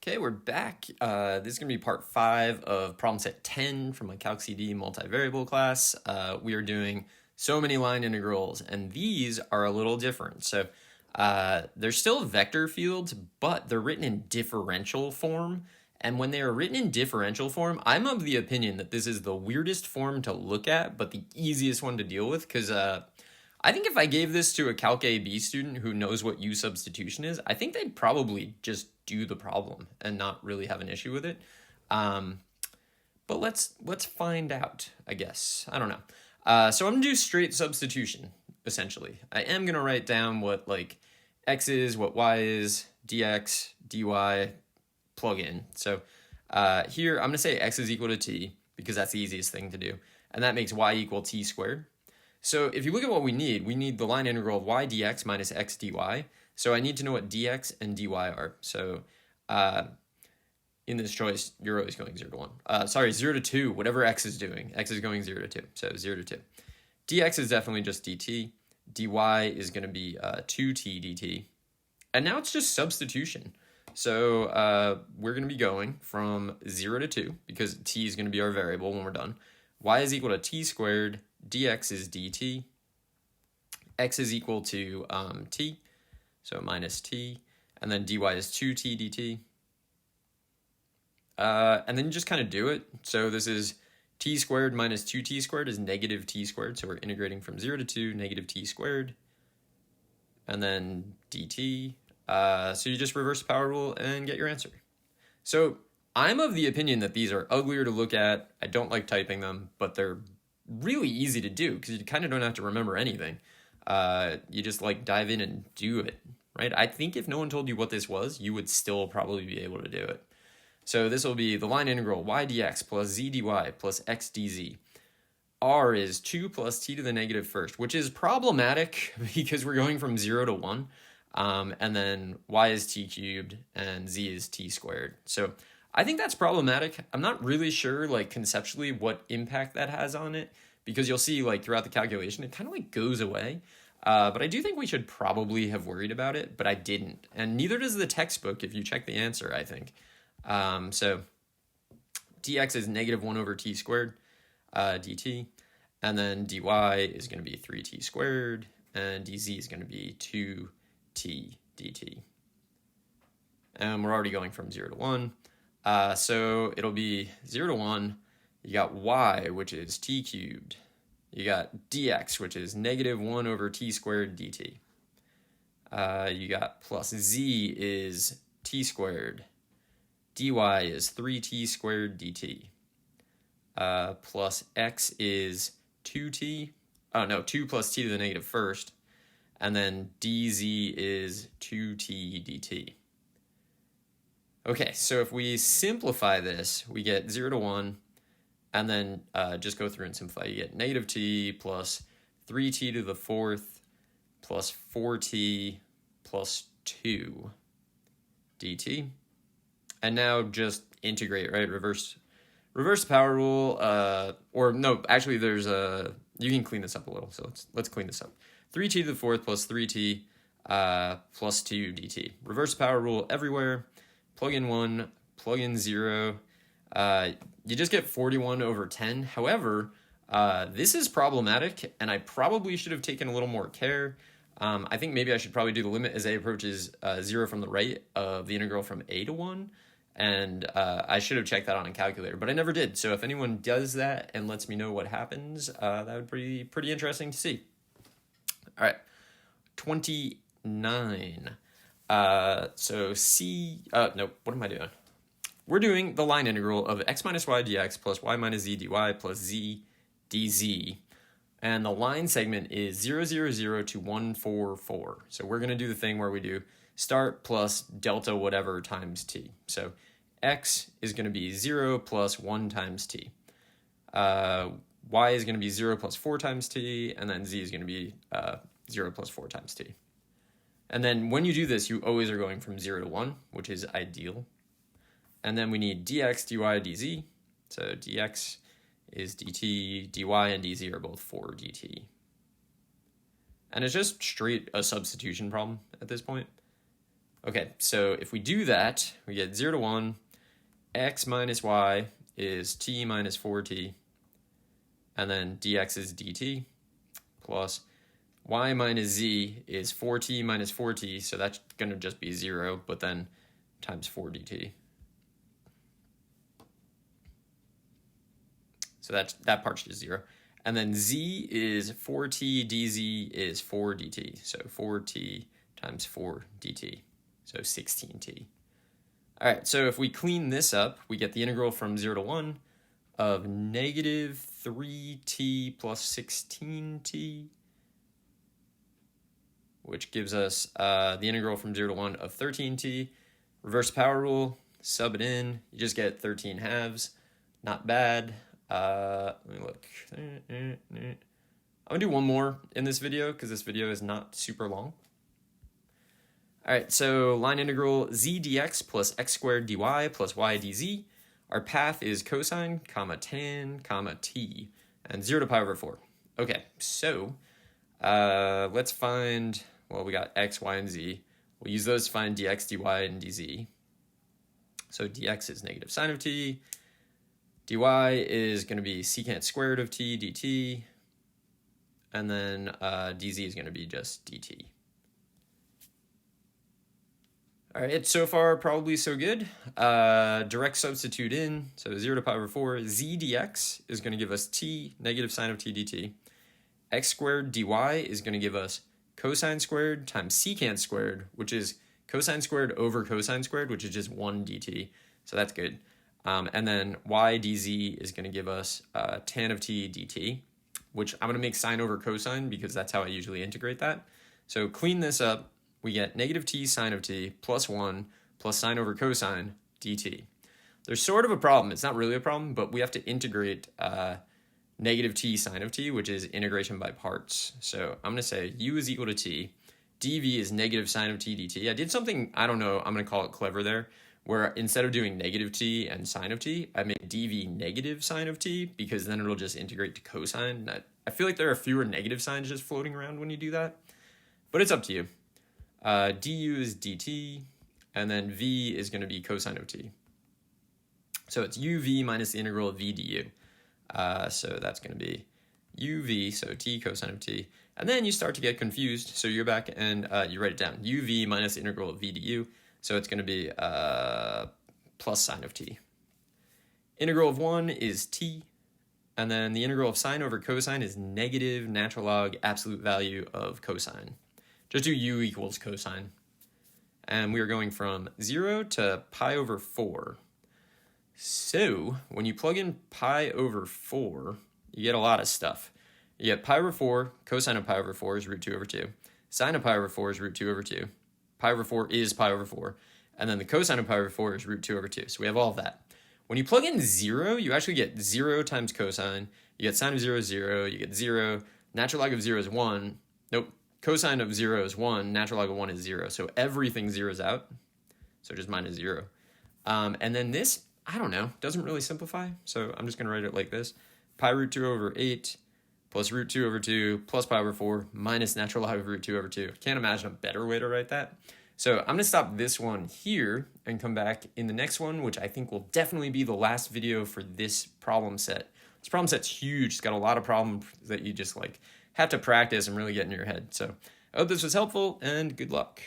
Okay, we're back. This is going to be part 5 of problem set 10 from my Calc CD multivariable class. We are doing so many line integrals, and these are a little different. So they're still vector fields, but they're written in differential form. And when they are written in differential form, I'm of the opinion that this is the weirdest form to look at, but the easiest one to deal with, because I think if I gave this to a Calc AB student who knows what U substitution is, I think they'd probably just do the problem and not really have an issue with it. But let's find out, I guess. I don't know. So I'm gonna do straight substitution, essentially. I am gonna write down what like x is, what y is, dx, dy, plug in. So here I'm gonna say x is equal to t because that's the easiest thing to do. And that makes y equal t squared. So if you look at what we need the line integral of y dx minus x dy. So I need to know what dx and dy are. So in this choice, you're always going 0 to 1. 0 to 2, whatever x is doing. X is going 0 to 2, so 0 to 2. Dx is definitely just dt. Dy is going to be 2t dt. And now it's just substitution. So we're going to be going from 0 to 2, because t is going to be our variable when we're done. Y is equal to t squared. Dx is dt. X is equal to t, so minus t. And then dy is 2t dt. And then you just kind of do it. So this is t squared minus 2t squared is negative t squared. So we're integrating from 0 to 2, negative t squared. And then dt. So you just reverse the power rule and get your answer. So I'm of the opinion that these are uglier to look at. I don't like typing them, but they're really easy to do because you kind of don't have to remember anything. You just like dive in and do it, right? I think if no one told you what this was, you would still probably be able to do it. So this will be the line integral y dx plus z dy plus x dz. R is 2 plus t to the negative first, which is problematic because we're going from 0 to 1. And then y is t cubed and z is t squared. So I think that's problematic. I'm not really sure, like, conceptually what impact that has on it, because you'll see, like, throughout the calculation, it kind of, like, goes away. But I do think we should probably have worried about it, but I didn't. And neither does the textbook if you check the answer, I think. So dx is negative 1 over t squared dt, and then dy is going to be 3t squared, and dz is going to be 2t dt. And we're already going from 0 to 1. So it'll be 0 to 1. You got y, which is t cubed. You got dx, which is negative 1 over t squared dt. You got plus z is t squared. dy is 3t squared dt. Plus x is 2t. Oh, no, 2 plus t to the negative first. And then dz is 2t dt. Okay, so if we simplify this, we get 0 to 1, and then just go through and simplify. You get negative t plus 3t to the fourth plus 4t plus 2 dt. And now just integrate, right? Reverse the power rule. Or no, actually there's you can clean this up a little, so let's clean this up. 3t to the fourth plus 3t plus 2 dt. Reverse the power rule everywhere. Plug in 1, plug in 0. You just get 41 over 10. However, this is problematic, and I probably should have taken a little more care. I think maybe I should probably do the limit as a approaches 0 from the right of the integral from a to 1. And I should have checked that on a calculator, but I never did. So if anyone does that and lets me know what happens, that would be pretty interesting to see. All right, 29. So no, what am I doing? We're doing the line integral of x minus y dx plus y minus z dy plus z dz. And the line segment is 0, 0, 0 to 1, 4, 4. So we're going to do the thing where we do start plus delta whatever times t. So x is going to be 0 plus 1 times t. Y is going to be 0 plus 4 times t. And then z is going to be 0 plus 4 times t. And then when you do this, you always are going from 0 to 1, which is ideal. And then we need dx, dy, dz. So dx is dt, dy and dz are both 4 dt. And it's just straight a substitution problem at this point. Okay, so if we do that, we get 0 to 1, x minus y is t minus 4t, and then dx is dt, plus y minus z is 4t minus 4t, so that's going to just be 0, but then times 4 dt. So that part's just 0. And then z is 4t, dz is 4 dt, so 4t times 4 dt, so 16t. All right, so if we clean this up, we get the integral from 0 to 1 of negative 3t plus 16t, which gives us the integral from 0 to 1 of 13t. Reverse power rule, sub it in, you just get 13 halves. Not bad. Let me look. I'm gonna do one more in this video because this video is not super long. All right, so line integral z dx plus x squared dy plus y dz. Our path is cosine, comma tan, comma t, and 0 to pi over 4. Okay, so let's find, well, we got x, y, and z. We'll use those to find dx, dy, and dz. So dx is negative sine of t. dy is going to be secant squared of t dt. And then dz is going to be just dt. All right, so far probably so good. Direct substitute in, so 0 to pi over 4. Z dx is going to give us t, negative sine of t dt. X squared dy is going to give us cosine squared times secant squared, which is cosine squared over cosine squared, which is just 1 dt. So that's good. And then y dz is going to give us tan of t dt, which I'm going to make sine over cosine because that's how I usually integrate that. So clean this up. We get negative t sine of t plus 1 plus sine over cosine dt. There's sort of a problem. It's not really a problem, but we have to integrate negative t sine of t, which is integration by parts. So I'm going to say u is equal to t. dv is negative sine of t dt. I did something, I don't know, I'm going to call it clever there, where instead of doing negative t and sine of t, I made dv negative sine of t because then it'll just integrate to cosine. I feel like there are fewer negative signs just floating around when you do that, but it's up to you. Du is dt, and then v is going to be cosine of t. So it's uv minus the integral of v du. So that's going to be uv, so t cosine of t. And then you start to get confused, so you're back and you write it down. uv minus the integral of v du, so it's going to be plus sine of t. Integral of 1 is t, and then the integral of sine over cosine is negative natural log absolute value of cosine. Just do u equals cosine. And we are going from 0 to pi over 4. So when you plug in pi over 4, you get a lot of stuff. You get pi over 4, cosine of pi over 4 is root 2 over 2. Sine of pi over 4 is root 2 over 2. Pi over 4 is pi over 4. And then the cosine of pi over 4 is root 2 over 2. So we have all of that. When you plug in 0, you actually get 0 times cosine. You get sine of 0 is 0. You get 0. Natural log of 0 is 1. Nope. Cosine of 0 is 1, natural log of 1 is 0. So everything zeroes out. So just minus 0. And then this, I don't know, doesn't really simplify. So I'm just going to write it like this. Pi root 2 over 8 plus root 2 over 2 plus pi over 4 minus natural log of root 2 over 2. Can't imagine a better way to write that. So I'm going to stop this one here and come back in the next one, which I think will definitely be the last video for this problem set. This problem set's huge. It's got a lot of problems that you just like have to practice and really get in your head. So I hope this was helpful and good luck.